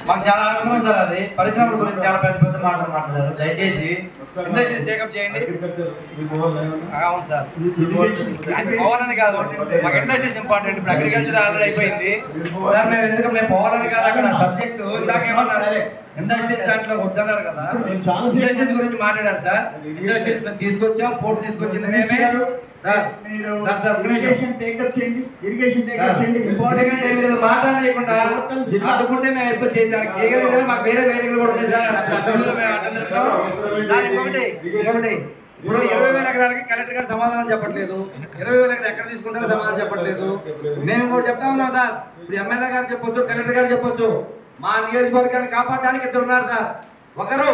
మాకు చాలా అవసరం సార్. అది పరిశ్రమల గురించి చాలా పెద్ద పెద్ద మాటలు మాట్లాడారు. దయచేసి ఇండస్ట్రీస్ టేకప్ చేయండి. అవును సార్, పోవాలని కాదు, మాకు ఇండస్ట్రీస్ ఇంపార్టెంట్. ఇప్పుడు అగ్రికల్చర్ ఆల్రెడీ అయిపోయింది సార్. మేము పోవాలని కాదు, అక్కడ సబ్జెక్టు ఇందాకేమన్నారు ఇండస్ట్రీస్ దాంట్లో వద్దన్నారు కదా. ఇండస్ట్రీస్ గురించి మాట్లాడారు సార్. ఇండస్ట్రీస్ మేము తీసుకొచ్చాం, పోర్ట్ తీసుకొచ్చింది మేమే సార్. మాట్లాడకుండా అడ్డుకుంటే మేము ఎప్పుడు చేయగలిగితే మాకు వేరే వేదికలు కూడా ఉన్నాయి సార్. సార్ ఇంకొకటి ఇప్పుడు 20,000 ఎకరాలకి కలెక్టర్ గారు సమాధానం చెప్పట్లేదు. 20,000 ఎకరాలు ఎక్కడ తీసుకుంటారో సమాధానం చెప్పట్లేదు. మేము కూడా చెప్తా ఉన్నాం సార్. ఇప్పుడు ఎమ్మెల్యే గారు చెప్పొచ్చు, కలెక్టర్ గారు చెప్పొచ్చు. మా నియోజకవర్గాన్ని కాపాడడానికి ఇద్దరు ఉన్నారు సార్. ఒకరు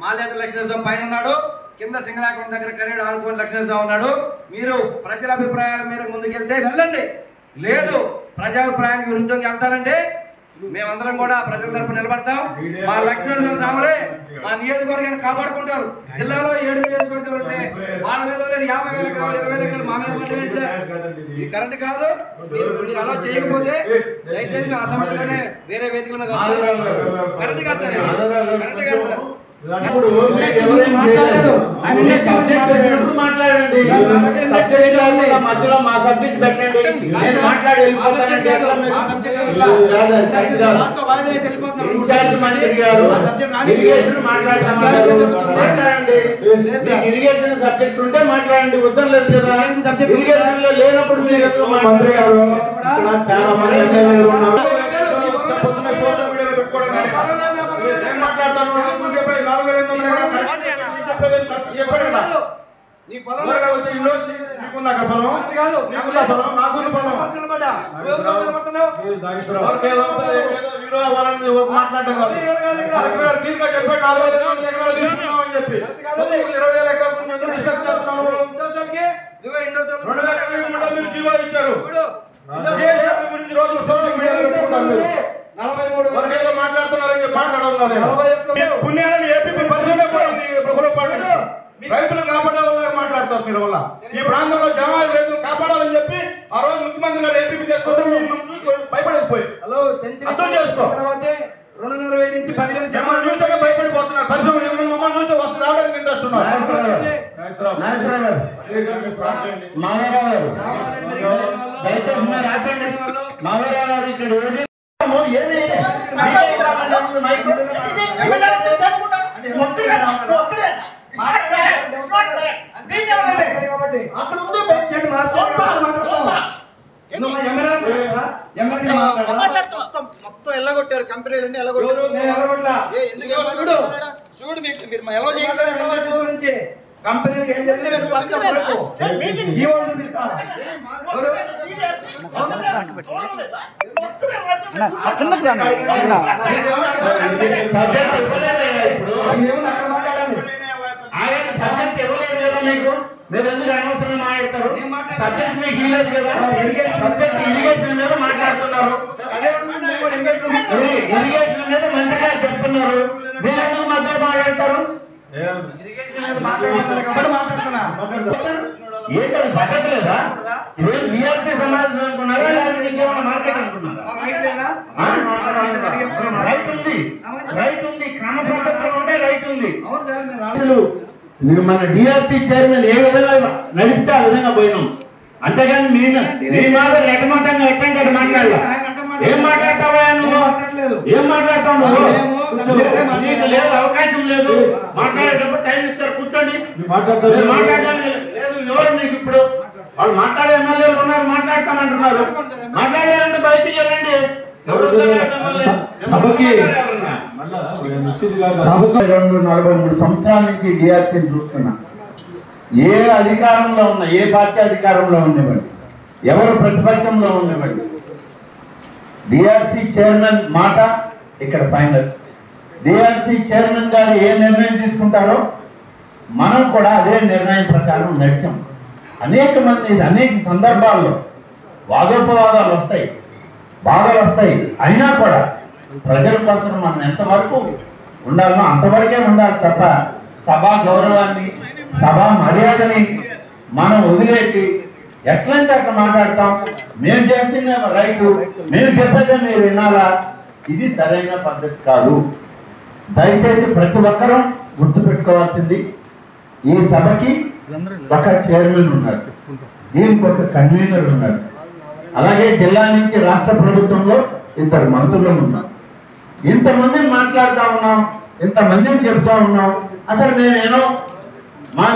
మాల్యాత లక్ష్మీనరసింహ పైన ఉన్నాడు, కింద సింగరాకొండ దగ్గర కరేడు ఆనుకోని లక్ష్మీనరసింహ ఉన్నాడు. మీరు ప్రజల అభిప్రాయాల మేరకు ముందుకెళ్తే వెళ్ళండి, లేదు ప్రజాభిప్రాయానికి విరుద్ధంగా వెళ్తారంటే మేమందరం కూడా ప్రజల తరపున నిలబడతాం. మా లక్ష్మీనరసింహ స్వాములే మా నియోజకవర్గాన్ని కాపాడుకుంటారు. జిల్లాలో 7 నియోజకవర్గాలు ఉంటే వాళ్ళ మీద 50,000 ఎకరాలు 20,000 ఎకరాలు మా మీద ఇది కరెక్ట్ కాదు. మీరు అలా చేయకపోతే దయచేసి మేము అసెంబ్లీలోనే వేరే వేదికల మీద కరెక్ట్ కాదు సార్, కరెక్ట్ కాదు సార్. మధ్యలో మా సబ్జెక్ట్ పెట్టండి, మంత్రి గారు మాట్లాడండి. ఇరిగేషన్ సబ్జెక్ట్ ఉంటే మాట్లాడండి, వద్దని లేదు కదా. ఇరిగేషన్ లో లేనప్పుడు మీరు మంత్రి గారు చాలా మంది ఎమ్మెల్యేలు ఉన్నారు. పొద్దున్న సోషల్ మీడియాలో పెట్టుకోవడం మాట్లాడతాను. మాట్లాడుతున్నారని పుణ్యాలను ఏపీ పరిశ్రమ రైతులు కాపాడాలని మాట్లాడతారు మీరు. వల్ల ఈ ప్రాంతంలో జనాలు రైతులు కాపాడాలని చెప్పి ఆ రోజు ముఖ్యమంత్రి గారు ఏపీ తీసుకొస్తే భయపడకపోయి అర్థం చేసుకో. 240 నుంచి 10,000 జనాలు చూస్తే భయపడిపోతున్నారు. పరిశ్రమ మమ్మల్ని చూస్తే వస్తుంది రావడానికి ఇంట్రెస్ట్ ఉన్నారు. మొత్తం ఎల్లగొట్టారు కంపెనీలన్నీ కంపెనీలు ఏం జరిగింది ఆయన సబ్జెక్ట్ ఇవ్వలేదు కదా మీకు, మీరు ఎందుకు అనవసరంగా మాట్లాడతారు? సబ్జెక్ట్ మీకు ఇవ్వలేదు కదా, సబ్జెక్ట్ ఇరిగేషన్ మీద మాట్లాడుతున్నారు. ఇరిగేషన్ మీద మంత్రి గారు చెప్తున్నారు, మీరు ఎందుకు మధ్యలో మాట్లాడతారు? ఏంటది పట్టట్లేదా? ఇదేం బీఆర్సీ సమాజం అనుకున్నారా, ఇంకేమన్నా మార్కెట్ అనుకున్నారా? రైట్ ఉంది, రైట్ ఉంది, క్రమ పద్ధతిలో ఉంటే రైట్ ఉంది. మన డిఆర్సీ చైర్మన్ ఏ విధంగా నడిపితే ఆ విధంగా పోయినాం. అంతేగాని మీ మాదిరి ఎటమతంగా ఎట్టంటే మాట్లాడాలి. ఏం మాట్లాడతావా నువ్వు? ఏం మాట్లాడతావు నువ్వు? నీకు లేదు, అవకాశం లేదు. మాట్లాడేటప్పుడు టైం ఇస్తారు, కూర్చోండి. మాట్లాడడానికి లేదు. ఎవరు మీకు ఇప్పుడు వాళ్ళు మాట్లాడే ఎమ్మెల్యేలు ఉన్నారు, మాట్లాడతామంటున్నారు. మాట్లాడాలంటే బయటికి వెళ్ళండి. సభకి 243 సంవత్సరాల నుంచి డిఆర్సీని చూస్తున్నా. ఏ అధికారంలో ఉన్నా, ఏ పార్టీ అధికారంలో ఉండేవాడి, ఎవరు ప్రతిపక్షంలో ఉండేవాడి, డిఆర్సీ చైర్మన్ మాట ఇక్కడ ఫైనల్. డిఆర్సీ చైర్మన్ గారు ఏ నిర్ణయం తీసుకుంటారో మనం కూడా అదే నిర్ణయం ప్రకారం నడిచాం. అనేక మంది అనేక సందర్భాల్లో వాదోపవాదాలు వస్తాయి, బాధలు వస్తాయి. అయినా కూడా ప్రజల కోసం మనం ఎంతవరకు ఉండాలనో అంతవరకే ఉండాలి తప్ప సభా గౌరవాన్ని, సభా మర్యాదని మనం వదిలేసి ఎట్లంటే అట్లా మాట్లాడతాం. మేము చేసిన రైట్, మేము చెప్పేదే మీరు వినాలా? ఇది సరైన పద్ధతి కాదు. దయచేసి ప్రతి ఒక్కరూ గుర్తుపెట్టుకోవాల్సింది, ఈ సభకి ఒక చైర్మన్ ఉన్నారు, దీనికి ఒక కన్వీనర్ ఉన్నారు, అలాగే జిల్లా నుంచి రాష్ట్ర ప్రభుత్వంలో 2 మంత్రులు ఉన్నారు. ఇంతమందిని మాట్లాడుతూ ఉన్నాం, ఇంతమందిని చెప్తా ఉన్నాం. అసలు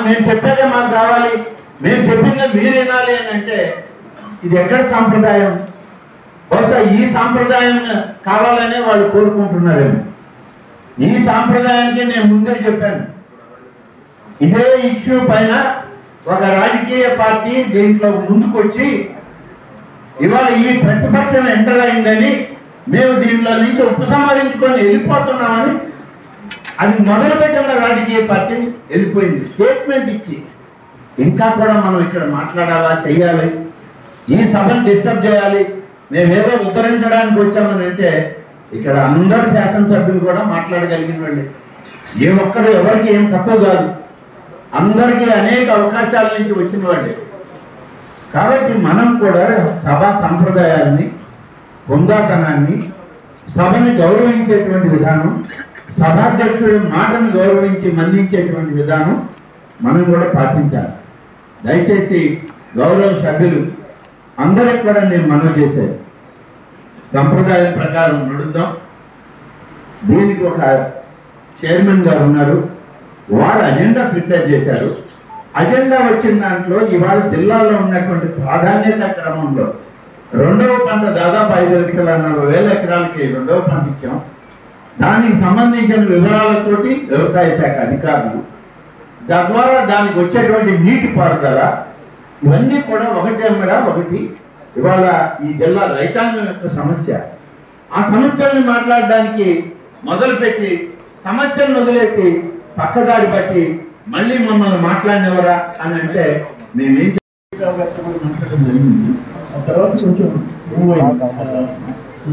మేము చెప్పేదే మాకు కావాలి, మేము చెప్పిందే మీరు వినాలి అని అంటే ఇది ఎక్కడ సాంప్రదాయం? బహుశా ఈ సాంప్రదాయం కావాలనే వాళ్ళు కోరుకుంటున్నారేమో. ఈ సాంప్రదాయానికి నేను ముందే చెప్పాను, ఇదే ఇష్యూ పైన ఒక రాజకీయ పార్టీ దీంట్లో ముందుకు వచ్చి ఇవాళ ఈ ప్రతిపక్షం ఎంటర్ అయిందని మేము దీంట్లో నుంచి ఉపసంహరించుకొని వెళ్ళిపోతున్నామని అది మొదలుపెట్టిన రాజకీయ పార్టీ వెళ్ళిపోయింది, స్టేట్మెంట్ ఇచ్చి. ఇంకా కూడా మనం ఇక్కడ మాట్లాడాలా, చెయ్యాలి, ఈ సభను డిస్టర్బ్ చేయాలి, మేమేదో ఉద్ధరించడానికి వచ్చామని అంటే ఇక్కడ అందరు శాసనసభ్యులు కూడా మాట్లాడగలిగిన వాళ్ళే. ఏ ఒక్కరు ఎవరికి ఏం తక్కువ కాదు, అందరికీ అనేక అవకాశాల నుంచి వచ్చిన వాళ్ళే. కాబట్టి మనం కూడా సభా సంప్రదాయాన్ని, హుందాతనాన్ని, సభని గౌరవించేటువంటి విధానం, సభాధ్యక్షుడి మాటను గౌరవించి మన్నించేటువంటి విధానం మనం కూడా పాటించాలి. దయచేసి గౌరవ సభ్యులు అందరికి కూడా నేను మనవి చేశాను, సంప్రదాయం ప్రకారం నడుద్దాం. దీనికి ఒక చైర్మన్ గారు ఉన్నారు, వారు అజెండా ప్రిపేర్ చేశారు. అజెండా వచ్చిన దాంట్లో ఇవాళ జిల్లాలో ఉన్నటువంటి ప్రాధాన్యత క్రమంలో 2వ పంట దాదాపు 5,40,000 ఎకరాలకి 2వ పంట ఇచ్చాం. దానికి సంబంధించిన వివరాలతోటి వ్యవసాయ శాఖ అధికారులు, తద్వారా దానికి వచ్చేటువంటి నీటి పారుదల, ఇవన్నీ కూడా ఒకటి ఇవాళ ఈ జిల్లా రైతాంగం యొక్క సమస్య. ఆ సమస్యల్ని మాట్లాడడానికి మొదలుపెట్టి సమస్యలను వదిలేసి పక్కదారి పట్టి మళ్ళీ మమ్మల్ని మాట్లాడినవరా అని అంటే మేమేం మాట్లాడడం జరిగింది. ఆ తర్వాత కొంచెం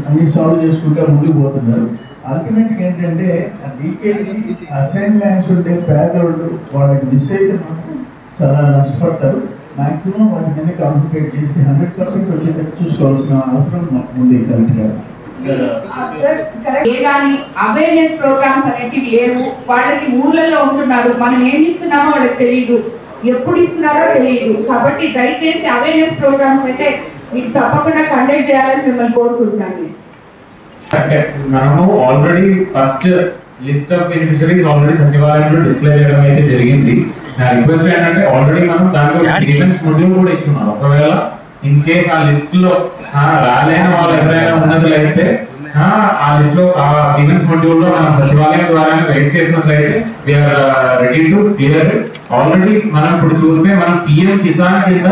అన్ని సాల్వ్ చేసుకుంటే ముందుకు పోతున్నారు. అల్టిమేట్గా ఏంటంటే ఆ డీకేకి అసైన్ ల్యాండ్స్ ఉంటే పేదోళ్ళు వాళ్ళకి మిస్ అయితే మాత్రం చాలా నష్టపడతారు. మాక్సిమం వాటి మీద కాన్సన్ట్రేట్ చేసి 100% వచ్చేటట్టు చూసుకోవాల్సిన అవసరం ఉంది కరెక్ట్ గా. అవేర్నెస్ ప్రోగ్రామ్స్ అనేటివి లేవు, వాళ్ళకి ఊర్లలో ఉంటున్నారు, మనం ఏమి ఇస్తున్నామో వాళ్ళకి తెలియదు, ఎప్పుడు ఇస్తున్నారో తెలియదు. కాబట్టి దయచేసి అవేర్నెస్ ప్రోగ్రామ్స్ అయితే మీరు తప్పకుండా కండక్ట్ చేయాలని మిమ్మల్ని కోరుకుంటున్నాను. మనము already first list of beneficiaries already సచివాలయంలో డిస్ప్లే చేయడం అయితే జరిగింది. నా రిక్వెస్ట్ ఏంటంటే ఆల్రెడీ మనం దాంట్లో గ్రీవెన్స్ షెడ్యూల్ కూడా ఇచ్చున్నాం. ఒకవేళ ఇన్ కేస్ ఆ లిస్ట్ లో రాలేని వాళ్ళు ఎవరైనా ఉన్నట్లయితే ఆ లిస్ట్ లో ఆ గ్రీవెన్స్ షెడ్యూల్ లో మనం సచివాలయం ద్వారా రైజ్ చేసినట్లయితే we are ready to clear. Already మనం ఇప్పుడు చూస్తే మనం పిఎం కిసాన్ కింద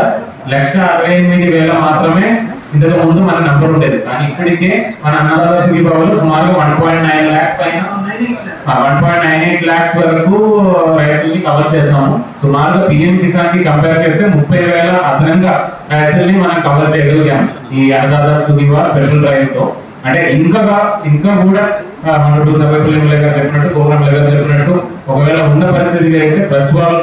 1,68,000 మాత్రమే ఇంతకు ముందు మన నంబర్ ఉండేది. కానీ ఇప్పటికే మన అన్నదాత సుఖీభావాలు సుమారుగా 1.9 lakhs పైన 1.98 lakhs వరకు రైతుల్ని కవర్ చేసాము. సుమారుగా పిఎం కిసాన్ కి కంపేర్ చేస్తే 30,000 అదనంగా రైతుల్ని మనం కవర్ చేయగలిగాం ఈ అన్నదాత సుఖీభావ స్పెషల్ డ్రైవ్ తో. అంటే ఇంకా కూడా మన చెప్పినట్టు ప్రోగ్రామ్ లెవెల్ చెప్పినట్టు ఒకవేళ ఉన్న పరిస్థితి అయితే ప్రెస్ వాళ్ళ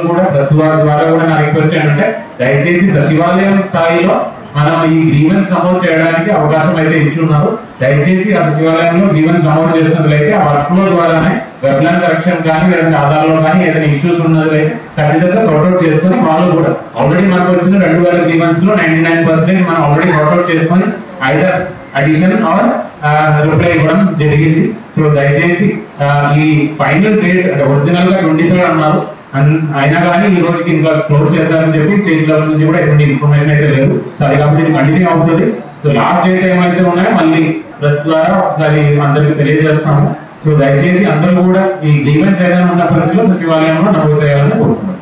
ద్వారా కూడా నా రిక్వెస్ట్ ఏంటంటే దయచేసి సచివాలయం స్థాయిలో మనం ఈ గ్రీవెన్స్ నమోదు చేయడానికి అవకాశం అయితే ఇచ్చున్నారు. దయచేసి ఆ సచివాలయంలో గ్రీవెన్స్ నమోదు చేసినట్లయితే ఆ వర్క్ ఫ్లో ద్వారానే వెబ్లైన్ కరెక్షన్ కానీ లేదంటే ఆధార్లో కానీ ఏదైనా ఇష్యూస్ ఉన్నట్లయితే ఖచ్చితంగా సార్ట్అవుట్ చేసుకొని వాళ్ళు కూడా ఆల్రెడీ మనకు వచ్చిన 2,000 గ్రీవెన్స్ లో 99% మనం ఆల్రెడీ సార్ట్అవుట్ చేసుకొని ఐదర్ అడిషన్ ఆర్ రిప్లై ఇవ్వడం జరిగింది. సో దయచేసి ఈ ఫైనల్ డేట్ అంటే ఒరిజినల్ గా 23 అన్నారు, అయినా కానీ ఈ రోజుకి ఇంకా క్లోజ్ చేస్తారని చెప్పి స్టేట్ లెవెల్ నుంచి కూడా ఎటువంటి ఇన్ఫర్మేషన్ అయితే లేదు. సో అది కాబట్టి ఇది కంటిన్యూ అవుతుంది. సో లాస్ట్ డేట్ ఏమైతే ఉన్నాయో మళ్ళీ ప్రెస్ ద్వారా ఒకసారి అందరికి తెలియజేస్తాము. సో దయచేసి అందరూ కూడా ఈ గ్రీవెన్స్ ఏదైనా ఉన్న పరిస్థితిలో సచివాలయంలో నమోదు చేయాలని కోరుతున్నాను.